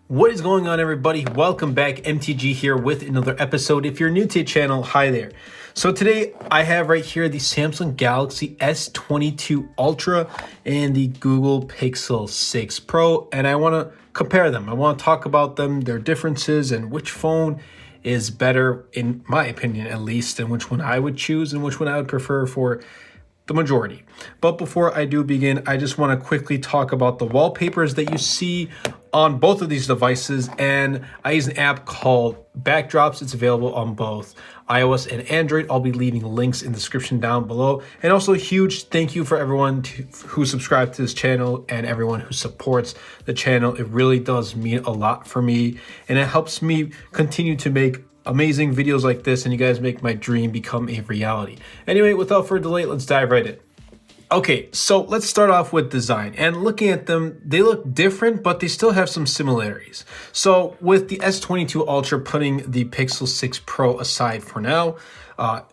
What is going on, everybody? Welcome back. MTG here with another episode. If you're new to the channel, hi there. So today I have right here the Samsung Galaxy S22 Ultra and the Google Pixel 6 Pro, and I want to compare them. I want to talk about them, their differences, and which phone is better, in my opinion at least, and which one I would choose and which one I would prefer for the majority. But before I do begin, I just want to quickly talk about the wallpapers that you see on both of these devices, and I use an app called Backdrops. It's available on both iOS and Android. I'll be leaving links in the description down below. And also a huge thank you for everyone who subscribed to this channel and everyone who supports the channel. It really does mean a lot for me, and it helps me continue to make amazing videos like this, and you guys make my dream become a reality. Anyway, without further delay, let's dive right in. Okay, so let's start off with design, and looking at them, they look different, but they still have some similarities. So with the S22 Ultra, putting the Pixel 6 Pro aside for now,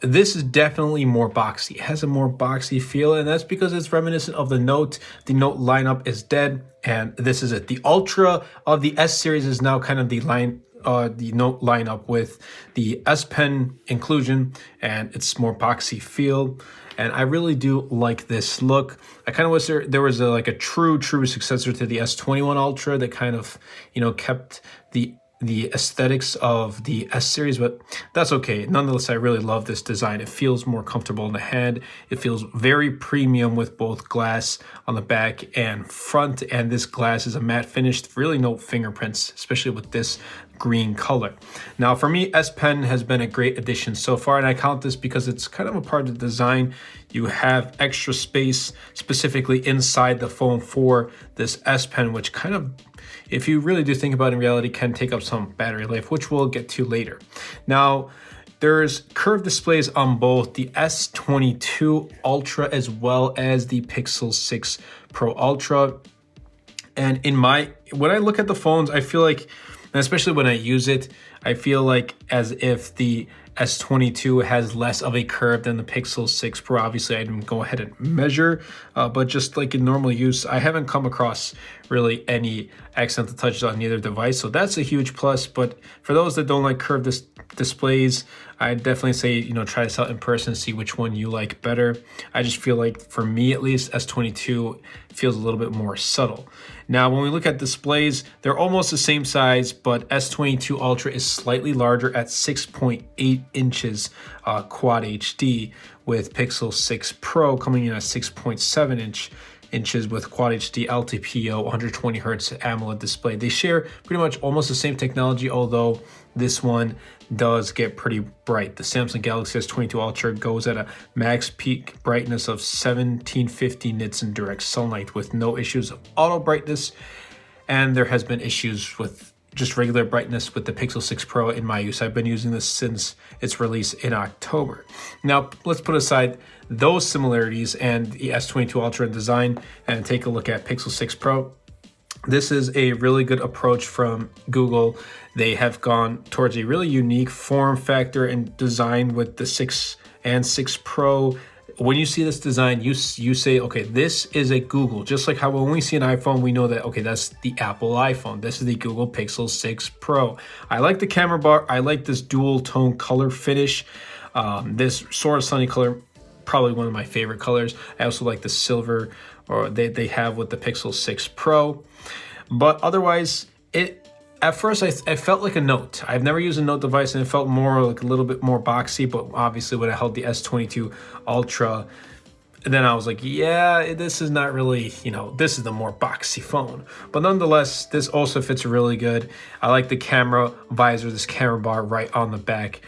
this is definitely more boxy. It has a more boxy feel, and that's because it's reminiscent of the Note. The Note lineup is dead, and this is it. The Ultra of the S series is now kind of the Note lineup with the S Pen inclusion, and it's more boxy feel. And I really do like this look. I kind of wish there was like a true successor to the S21 Ultra that kind of, kept the aesthetics of the S series, but that's okay. Nonetheless, I really love this design. It feels more comfortable in the hand. It feels very premium with both glass on the back and front, and this glass is a matte finish, really no fingerprints, especially with this green color. Now for me, S Pen has been a great addition so far, and I count this because it's kind of a part of the design. You have extra space specifically inside the phone for this S Pen, which kind of, if you really do think about it in reality, can take up some battery life, which we'll get to later. Now, there's curved displays on both the S22 Ultra as well as the Pixel 6 Pro Ultra. And when I look at the phones, I feel like, and especially when I use it, I feel like as if the S22 has less of a curve than the Pixel 6 Pro. Obviously, I didn't go ahead and measure, but just like in normal use, I haven't come across really any accidental touches on either device, so that's a huge plus. But for those that don't like curved displays, I definitely say, try this out in person, see which one you like better. I just feel like, for me at least, S22 feels a little bit more subtle. Now, when we look at displays, they're almost the same size, but S22 Ultra is slightly larger at 6.8 inches Quad HD, with Pixel 6 Pro coming in at 6.7 inches with Quad HD LTPO 120 Hz AMOLED display. They share pretty much almost the same technology, although this one does get pretty bright. The Samsung Galaxy S22 Ultra goes at a max peak brightness of 1750 nits in direct sunlight with no issues of auto brightness, and there has been issues with just regular brightness with the Pixel 6 Pro in my use. I've been using this since its release in October. Now, let's put aside those similarities and the S22 Ultra in design and take a look at Pixel 6 Pro. This is a really good approach from Google. They have gone towards a really unique form factor and design with the 6 and 6 Pro. When you see this design, you say, okay, this is a Google. Just like how when we see an iPhone, we know that, okay, that's the Apple iPhone. This is the Google Pixel 6 Pro. I like the camera bar. I like this dual tone color finish. This sort of sunny color, probably one of my favorite colors. I also like the silver or they have with the Pixel 6 Pro. But otherwise, at first I felt like a Note. I've never used a Note device, and it felt more like a little bit more boxy, but obviously when I held the S22 Ultra, then I was like, yeah, this is not really, this is the more boxy phone. But nonetheless, this also fits really good. I like the camera visor, this camera bar right on the back.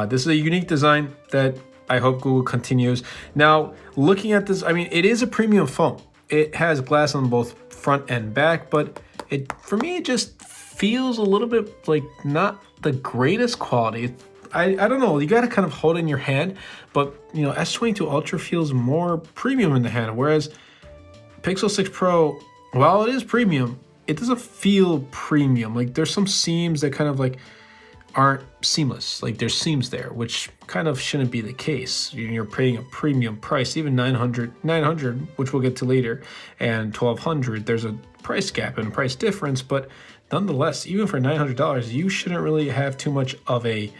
This is a unique design that I hope Google continues. Now, looking at this, I mean, it is a premium phone. It has glass on both front and back, but for me, it just feels a little bit like not the greatest quality. I don't know, you got to kind of hold it in your hand, but S22 Ultra feels more premium in the hand, whereas Pixel 6 Pro, while it is premium, it doesn't feel premium. Like there's some seams that kind of like aren't seamless. Like there's seams there, which kind of shouldn't be the case. You're paying a premium price, even 900, which we'll get to later, and 1200. There's a price gap and a price difference, but nonetheless, even for $900, you shouldn't really have too much of a,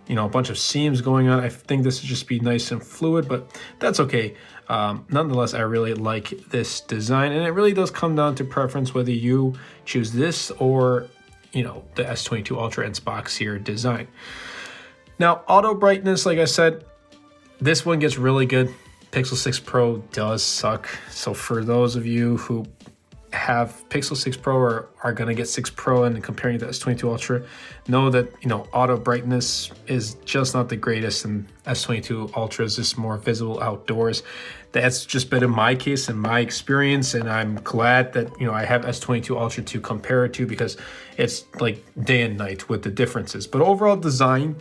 a bunch of seams going on. I think this would just be nice and fluid, but that's okay. Nonetheless, I really like this design, and it really does come down to preference whether you choose this or, the S22 Ultra and boxier design. Now, auto brightness, like I said, this one gets really good. Pixel 6 Pro does suck. So for those of you who have Pixel 6 Pro or are going to get 6 Pro and comparing to S22 Ultra, know that, auto brightness is just not the greatest, and S22 Ultra is just more visible outdoors. That's just been in my case and my experience, and I'm glad that, I have S22 Ultra to compare it to, because it's like day and night with the differences. But overall design,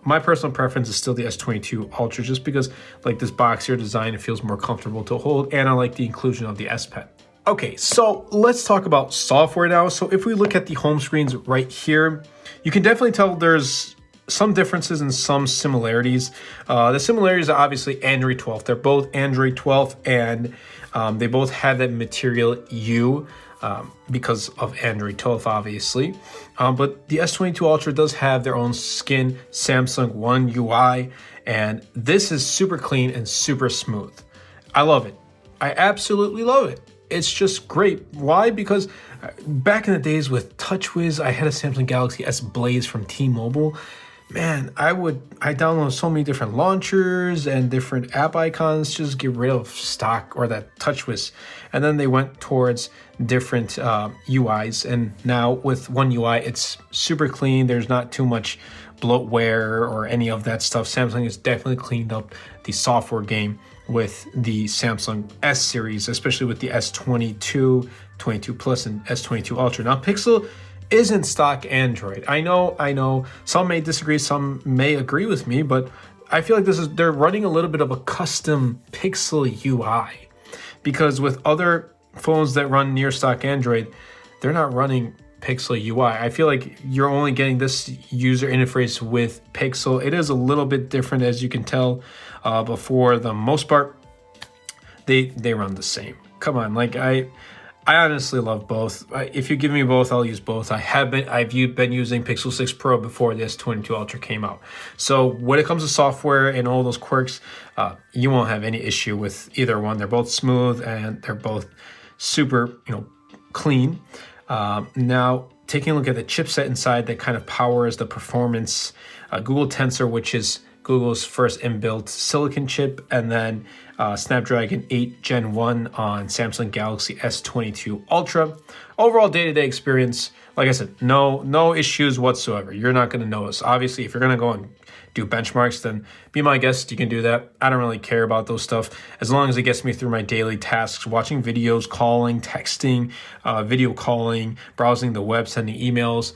my personal preference is still the S22 Ultra, just because like this boxier design, it feels more comfortable to hold, and I like the inclusion of the S Pen. Okay, so let's talk about software now. So if we look at the home screens right here, you can definitely tell there's some differences and some similarities. The similarities are obviously Android 12. They're both Android 12, and they both have that Material U because of Android 12, obviously. But the S22 Ultra does have their own skin Samsung One UI, and this is super clean and super smooth. I love it. I absolutely love it. It's just great. Why? Because back in the days with TouchWiz, I had a Samsung Galaxy S Blaze from T-Mobile. Man, I downloaded so many different launchers and different app icons to just get rid of stock or that TouchWiz. And then they went towards different UIs. And now with One UI, it's super clean. There's not too much bloatware or any of that stuff. Samsung has definitely cleaned up the software game with the Samsung S series, especially with the S22, 22 Plus, and S22 Ultra. Now, Pixel isn't stock Android. I know. Some may disagree, some may agree with me, but I feel like they're running a little bit of a custom Pixel UI, because with other phones that run near stock Android, they're not running Pixel UI. I feel like you're only getting this user interface with Pixel. It is a little bit different, as you can tell, but for the most part, they run the same. Come on, like I honestly love both. If you give me both, I'll use both. I've been using Pixel 6 Pro before this 22 Ultra came out. So when it comes to software and all those quirks, you won't have any issue with either one. They're both smooth and they're both super, clean. Now, taking a look at the chipset inside that kind of powers the performance, Google Tensor, which is Google's first inbuilt silicon chip, and then Snapdragon 8 Gen 1 on Samsung Galaxy S22 Ultra. Overall day-to-day experience, like I said, no issues whatsoever. You're not going to notice. Obviously, if you're going to go and do benchmarks, then be my guest. You can do that. I don't really care about those stuff as long as it gets me through my daily tasks, watching videos, calling, texting, video calling, browsing the web, sending emails,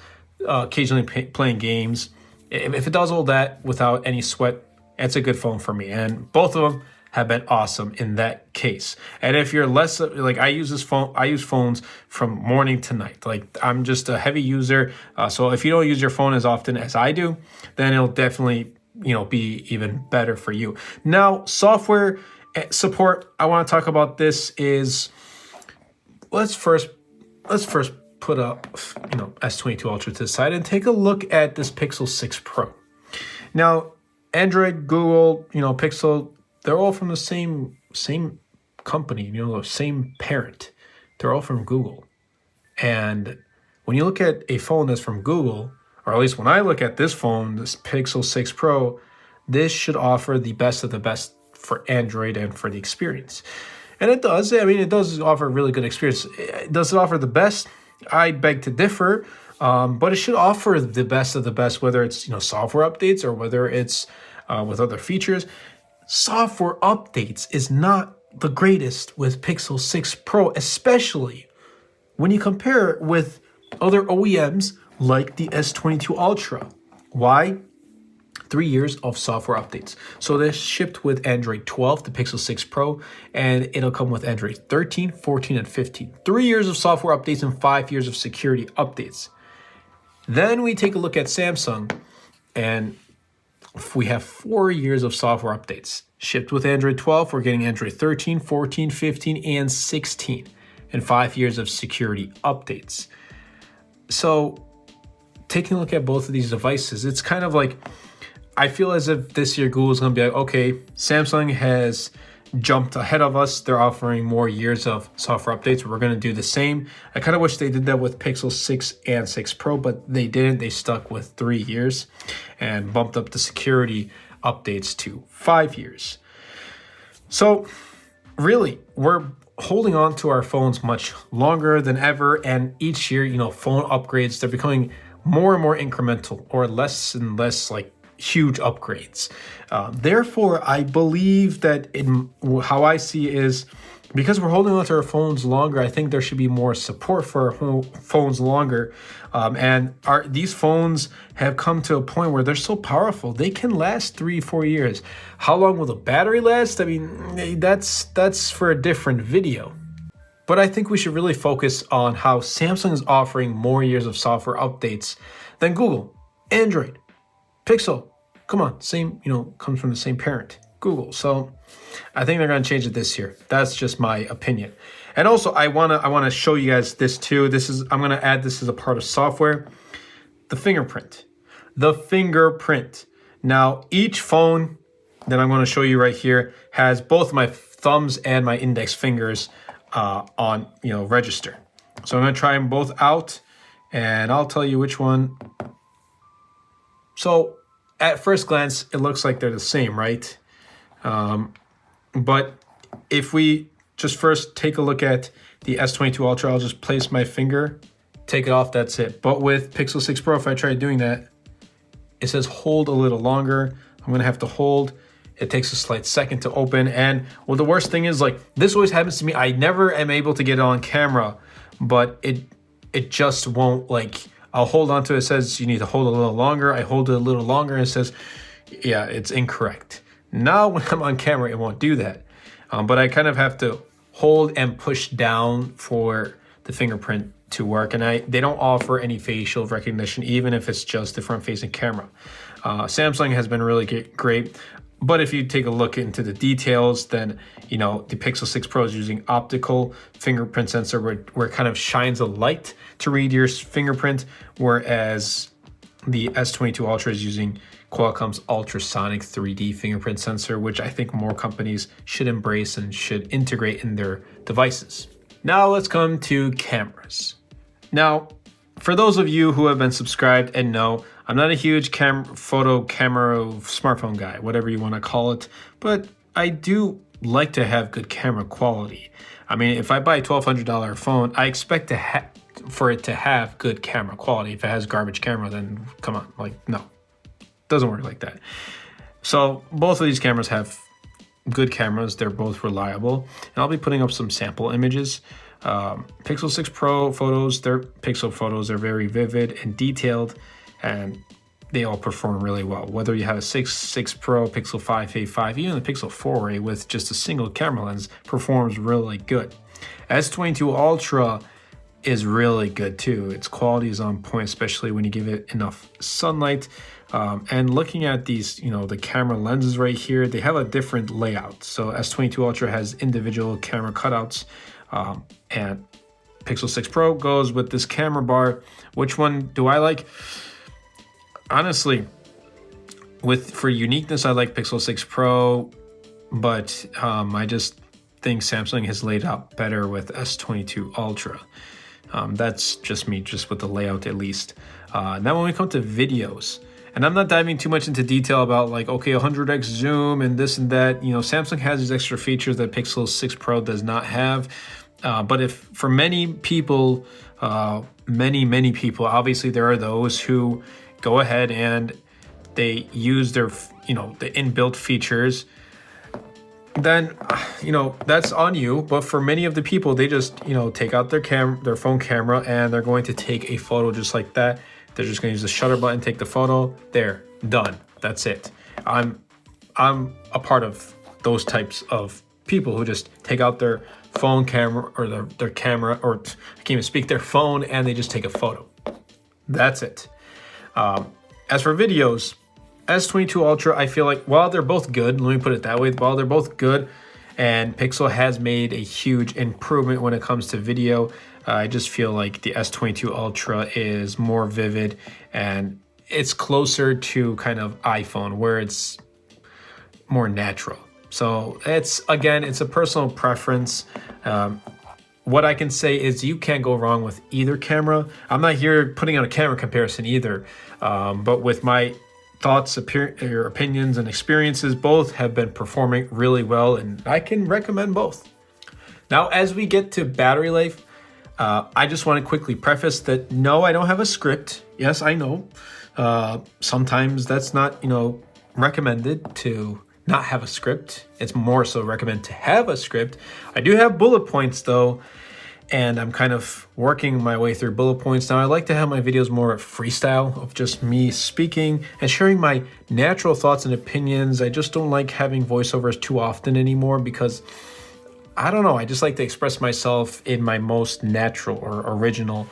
occasionally playing games. If it does all that without any sweat, it's a good phone for me. And both of them have been awesome in that case. And if you're less like I use phones from morning to night. Like I'm just a heavy user. So if you don't use your phone as often as I do, then it'll definitely, be even better for you. Now, software support, I want to talk about this is let's first put up, S22 Ultra to the side and take a look at this Pixel 6 Pro. Now, Android, Google, Pixel, they're all from the same company, the same parent. They're all from Google. And when you look at a phone that's from Google, or at least when I look at this phone, this Pixel 6 Pro, this should offer the best of the best for Android and for the experience. And it does. I mean, it does offer a really good experience. Does it offer the best? I beg to differ, but it should offer the best of the best, whether it's software updates or whether it's with other features. Software updates is not the greatest with Pixel 6 Pro, especially when you compare it with other OEMs like the S22 Ultra. Why? 3 years of software updates. So this shipped with Android 12, the Pixel 6 Pro, and it'll come with Android 13, 14, and 15. 3 years of software updates and 5 years of security updates. Then we take a look at Samsung, and we have 4 years of software updates. Shipped with Android 12, we're getting Android 13, 14, 15, and 16, and 5 years of security updates. So taking a look at both of these devices, it's kind of like, I feel as if this year Google is going to be like, okay, Samsung has jumped ahead of us. They're offering more years of software updates. We're going to do the same. I kind of wish they did that with Pixel 6 and 6 Pro, but they didn't. They stuck with 3 years and bumped up the security updates to 5 years. So really, we're holding on to our phones much longer than ever. And each year, phone upgrades, they're becoming more and more incremental, or less and less like huge upgrades. Therefore, I believe that how I see is, because we're holding on to our phones longer, I think there should be more support for our phones longer. And these phones have come to a point where they're so powerful, they can last 3-4 years. How long will the battery last? I mean, that's for a different video. But I think we should really focus on how Samsung is offering more years of software updates than Google, Android, Pixel. Come on, same, comes from the same parent, Google. So I think they're going to change it this year. That's just my opinion. And also, I want to show you guys this too. I'm going to add this as a part of software. The fingerprint. Now, each phone that I'm going to show you right here has both my thumbs and my index fingers on, register. So I'm going to try them both out, and I'll tell you which one. So at first glance, it looks like they're the same, right? But if we just first take a look at the S22 Ultra, I'll just place my finger, take it off, that's it. But with Pixel 6 Pro, if I try doing that, it says hold a little longer. I'm gonna have to hold. It takes a slight second to open. And well, the worst thing is, like, this always happens to me. I never am able to get it on camera, but it just won't, like, I'll hold on to it. It says you need to hold a little longer. I hold it a little longer, and it says, yeah, it's incorrect. Now when I'm on camera, it won't do that. But I kind of have to hold and push down for the fingerprint to work. And they don't offer any facial recognition, even if it's just the front-facing camera. Samsung has been really great. But if you take a look into the details, then, the Pixel 6 Pro is using optical fingerprint sensor where it kind of shines a light to read your fingerprint, whereas the S22 Ultra is using Qualcomm's ultrasonic 3D fingerprint sensor, which I think more companies should embrace and should integrate in their devices. Now let's come to cameras. Now, for those of you who have been subscribed and know, I'm not a huge photo camera smartphone guy, whatever you want to call it, but I do like to have good camera quality. I mean, if I buy a $1,200 phone, I expect for it to have good camera quality. If it has garbage camera, then come on, like, no, doesn't work like that. So both of these cameras have good cameras. They're both reliable, and I'll be putting up some sample images. Pixel 6 Pro photos, they're Pixel photos, they're very vivid and detailed, and they all perform really well. Whether you have a 6 Pro, Pixel 5a, 5, even the Pixel 4a with just a single camera lens performs really good. S22 Ultra is really good too. Its quality is on point, especially when you give it enough sunlight. And looking at these, the camera lenses right here, they have a different layout. So S22 Ultra has individual camera cutouts, and Pixel 6 Pro goes with this camera bar. Which one do I like? Honestly, for uniqueness, I like Pixel 6 Pro, but I just think Samsung has laid out better with S22 Ultra. That's just me, just with the layout at least. Now when we come to videos, and I'm not diving too much into detail about like, okay, 100x zoom and this and that. Samsung has these extra features that Pixel 6 Pro does not have. But if for many people, many people, obviously there are those who go ahead and they use their, the inbuilt features, then, that's on you. But for many of the people, they just, take out their phone camera, and they're going to take a photo just like that. They're just going to use the shutter button, take the photo, there, done. That's it. I'm a part of those types of people who just take out their phone camera or their camera, or I can't even speak, their phone, and they just take a photo. That's it. As for videos, S22 Ultra, I feel like while they're both good, let me put it that way, while they're both good and Pixel has made a huge improvement when it comes to video. I just feel like the S22 Ultra is more vivid and it's closer to kind of iPhone where it's more natural. So it's a personal preference. What I can say is you can't go wrong with either camera. I'm not here putting out a camera comparison either, but with my thoughts, opinions, and experiences, both have been performing really well, and I can recommend both. Now, as we get to battery life, I just want to quickly preface that no, I don't have a script. Yes, I know. Sometimes that's not, recommended to not have a script. It's more so recommend to have a script. I do have bullet points though, and I'm kind of working my way through bullet points. Now I like to have my videos more freestyle of just me speaking and sharing my natural thoughts and opinions. I just don't like having voiceovers too often anymore because I don't know, I just like to express myself in my most natural or original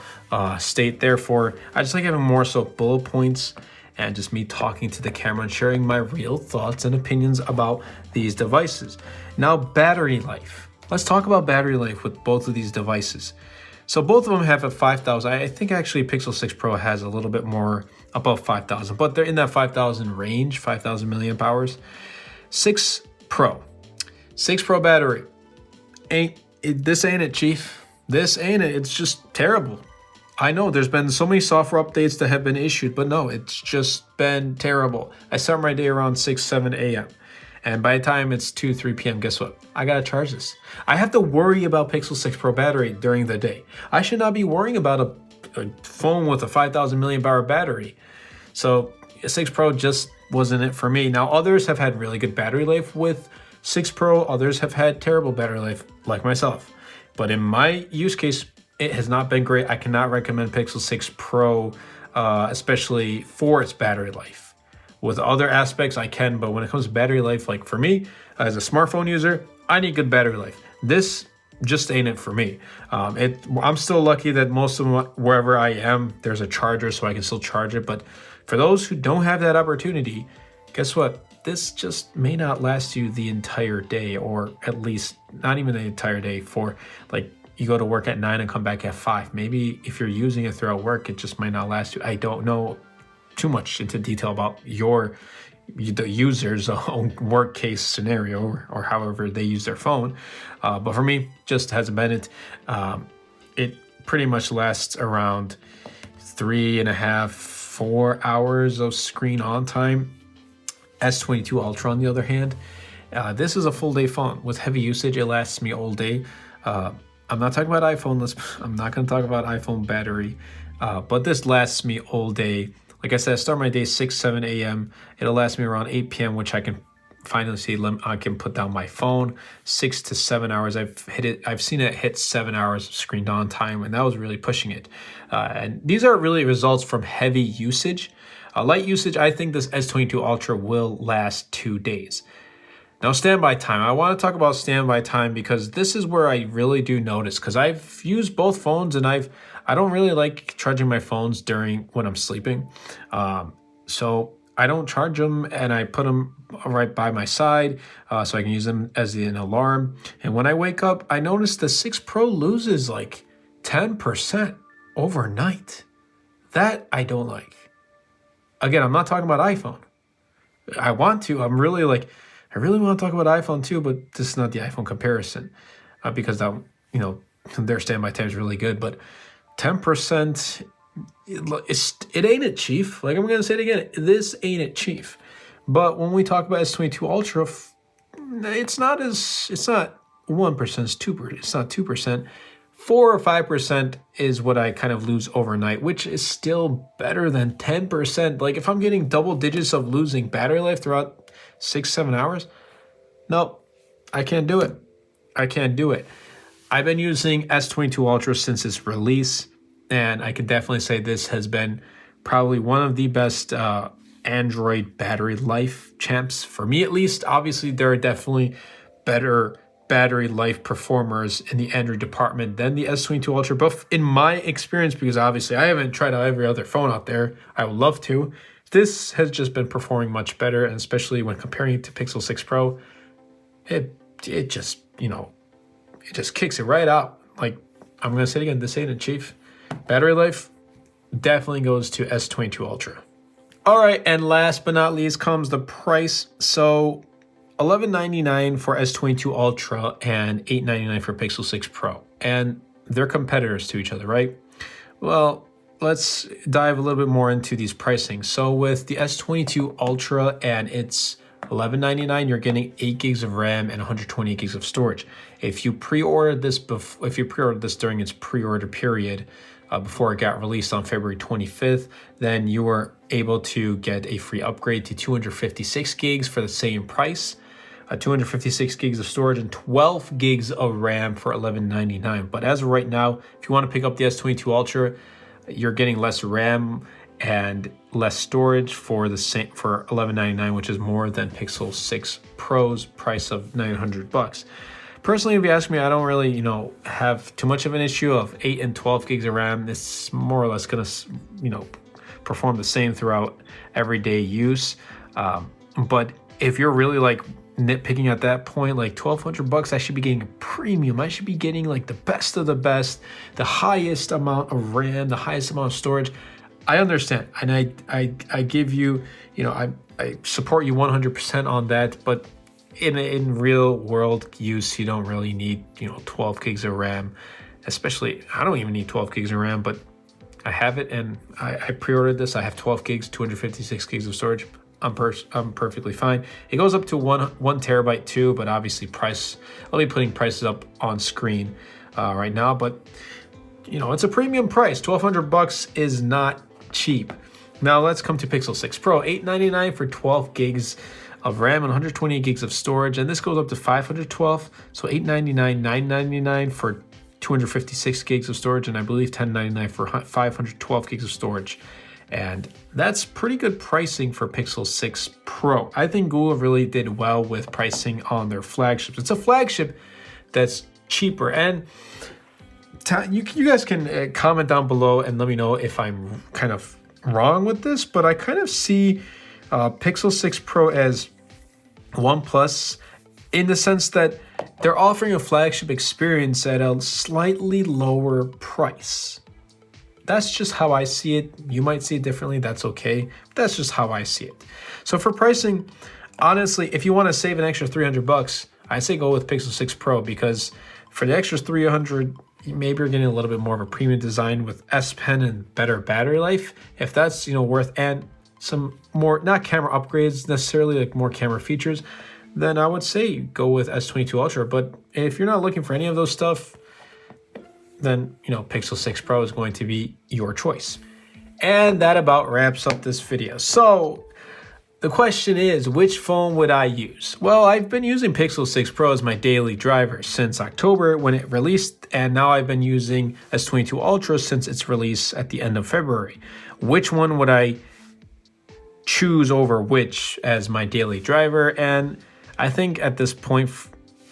state. Therefore, I just like having more so bullet points and just me talking to the camera and sharing my real thoughts and opinions about these devices. Now, battery life. Let's talk about battery life with both of these devices. So both of them have a 5,000. I think actually Pixel 6 Pro has a little bit more above 5,000, but they're in that 5,000 range, 5,000 milliamp hours. 6 Pro battery. This ain't it, Chief. This ain't it. It's just terrible. I know there's been so many software updates that have been issued, but no, it's just been terrible. I start my day around 6, 7 a.m. And by the time it's 2, 3 p.m., guess what? I gotta charge this. I have to worry about Pixel 6 Pro battery during the day. I should not be worrying about a phone with a 5,000 milliamp hour battery. So 6 Pro just wasn't it for me. Now others have had really good battery life with 6 Pro. Others have had terrible battery life like myself. But in my use case, it has not been great. I cannot recommend Pixel 6 Pro, especially for its battery life. With other aspects, I can, but when it comes to battery life, like for me, as a smartphone user, I need good battery life. This just ain't it for me. I'm still lucky that most of them, wherever I am, there's a charger so I can still charge it. But for those who don't have that opportunity, guess what? This just may not last you the entire day, or at least not even the entire day. For like, you go to work at 9 and come back at 5. Maybe if you're using it throughout work, it just might not last you. I don't know too much into detail about the user's own work case scenario or however they use their phone. But for me, just hasn't been it. It pretty much lasts around 3.5, 4 hours of screen on time. S22 Ultra, on the other hand, this is a full day phone. With heavy usage, it lasts me all day. I'm not talking about iPhone. I'm not going to talk about iPhone battery, but this lasts me all day. Like I said, I start my day 6, 7 a.m. It'll last me around 8 p.m., which I can finally see I can put down my phone. 6 to 7 hours. I've seen it hit 7 hours of screen on time, and that was really pushing it. And these are really results from heavy usage. Light usage, I think this S22 Ultra will last 2 days. Now, standby time. I want to talk about standby time because this is where I really do notice, because I've used both phones and I don't really like charging my phones when I'm sleeping. So I don't charge them and I put them right by my side so I can use them as an alarm. And when I wake up, I notice the 6 Pro loses like 10% overnight. That I don't like. Again, I'm not talking about iPhone. I want to. I really want to talk about iPhone too, but this is not the iPhone comparison because that, their standby time is really good. But 10%, it ain't it, Chief. Like I'm gonna say it again, this ain't it, Chief. But when we talk about S22 Ultra, it's not 1%, it's 2%. It's not 2%. 4 or 5% is what I kind of lose overnight, which is still better than 10%. Like if I'm getting double digits of losing battery life throughout 6, 7 hours, no, I can't do it. I've been using S22 Ultra since its release, and I can definitely say this has been probably one of the best Android battery life champs, for me at least. Obviously, there are definitely better battery life performers in the Android department than the S22 Ultra, but in my experience, because obviously I haven't tried out every other phone out there, I would love to, this has just been performing much better, and especially when comparing it to Pixel 6 Pro, it just it just kicks it right out. Like, I'm going to say it again, this ain't a chief. Battery life definitely goes to S22 Ultra. All right, and last but not least comes the price. So $11.99 for S22 Ultra and $8.99 for Pixel 6 Pro. And they're competitors to each other, right? Well, let's dive a little bit more into these pricing. So with the S22 Ultra and its $11.99, you're getting 8 gigs of RAM and 128 gigs of storage. If you pre-ordered this during its pre-order period, before it got released on February 25th, then you were able to get a free upgrade to 256 gigs for the same price, 256 gigs of storage and 12 gigs of RAM for $11.99. But as of right now, if you want to pick up the S22 Ultra, you're getting less RAM and less storage for the same for $11.99, which is more than Pixel 6 Pro's price of $900. Personally, if you ask me, I don't really, have too much of an issue of 8 and 12 gigs of RAM. It's more or less going to, perform the same throughout everyday use. But if you're really like nitpicking at that point, like $1,200, I should be getting a premium. I should be getting like the best of the best, the highest amount of RAM, the highest amount of storage. I understand, and I give you, I support you 100% on that, but in real world use, you don't really need 12 gigs of RAM. Especially, I don't even need 12 gigs of RAM, but I have it, and I pre-ordered this. I have 12 gigs, 256 gigs of storage. I'm perfectly fine. It goes up to one terabyte too, but obviously I'll be putting prices up on screen right now. But it's a premium price. $1,200 is not cheap. Now let's come to Pixel 6 Pro. $899 for 12 gigs of RAM and 128 gigs of storage, and this goes up to 512. So $899, $999 for 256 gigs of storage, and I believe $1099 for 512 gigs of storage. And that's pretty good pricing for Pixel 6 Pro. I think Google really did well with pricing on their flagships. It's a flagship that's cheaper. And you guys can comment down below and let me know if I'm kind of wrong with this, but I kind of see Pixel 6 Pro as OnePlus in the sense that they're offering a flagship experience at a slightly lower price. That's just how I see it. You might see it differently. That's okay. But that's just how I see it. So for pricing, honestly, if you want to save an extra $300, I say go with Pixel 6 Pro, because for the extra $300, maybe you're getting a little bit more of a premium design with S Pen and better battery life. If that's worth, and some more, not camera upgrades necessarily, like more camera features, then I would say go with S22 Ultra. But if you're not looking for any of those stuff, then Pixel 6 Pro is going to be your choice. And that about wraps up this video. So the question is, which phone would I use? Well, I've been using Pixel 6 Pro as my daily driver since October when it released, and now I've been using S22 Ultra since its release at the end of February. Which one would I choose over which as my daily driver? And I think at this point,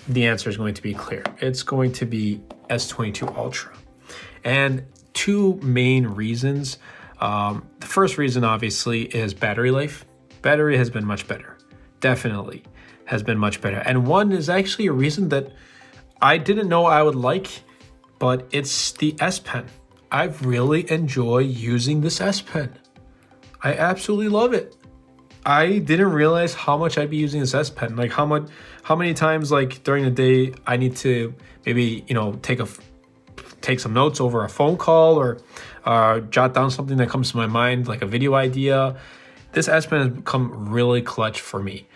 the answer is going to be clear. It's going to be S22 Ultra. And two main reasons. The first reason, obviously, is battery life. Battery has been much better. Definitely has been much better. And one is actually a reason that I didn't know I would like, but it's the S Pen. I've really enjoyed using this S Pen. I absolutely love it. I didn't realize how much I'd be using this S Pen. Like how many times like during the day I need to maybe take some notes over a phone call or jot down something that comes to my mind, like a video idea. This S Pen has become really clutch for me.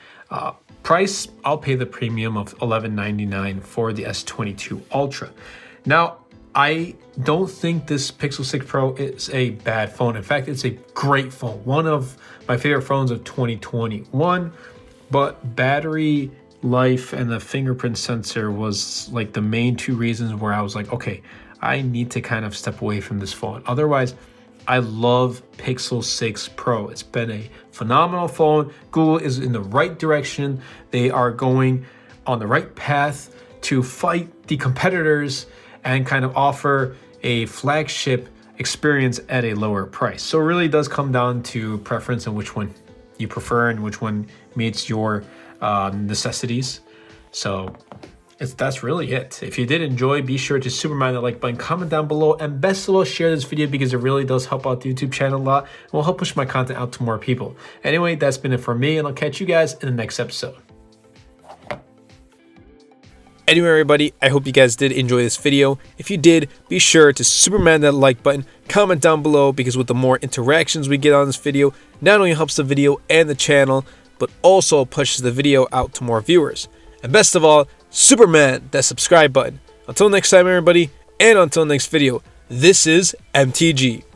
Price, I'll pay the premium of $11.99 for the S22 Ultra. Now, I don't think this Pixel 6 Pro is a bad phone. In fact, it's a great phone. One of my favorite phones of 2021, but battery life and the fingerprint sensor was like the main two reasons where I was like, okay, I need to kind of step away from this phone. Otherwise, I love Pixel 6 Pro. It's been a phenomenal phone. Google is in the right direction. They are going on the right path to fight the competitors and kind of offer a flagship experience at a lower price. So it really does come down to preference and which one you prefer and which one meets your necessities. So That's really it. If you did enjoy, be sure to superman that like button, comment down below, and best of all, share this video because it really does help out the YouTube channel a lot and will help push my content out to more people. Anyway, that's been it for me, and I'll catch you guys in the next episode. Anyway, everybody, I hope you guys did enjoy this video. If you did, be sure to superman that like button, comment down below, because with the more interactions we get on this video, not only helps the video and the channel, but also pushes the video out to more viewers. And best of all, superman that subscribe button. Until next time, everybody, and until next video, this is MTG.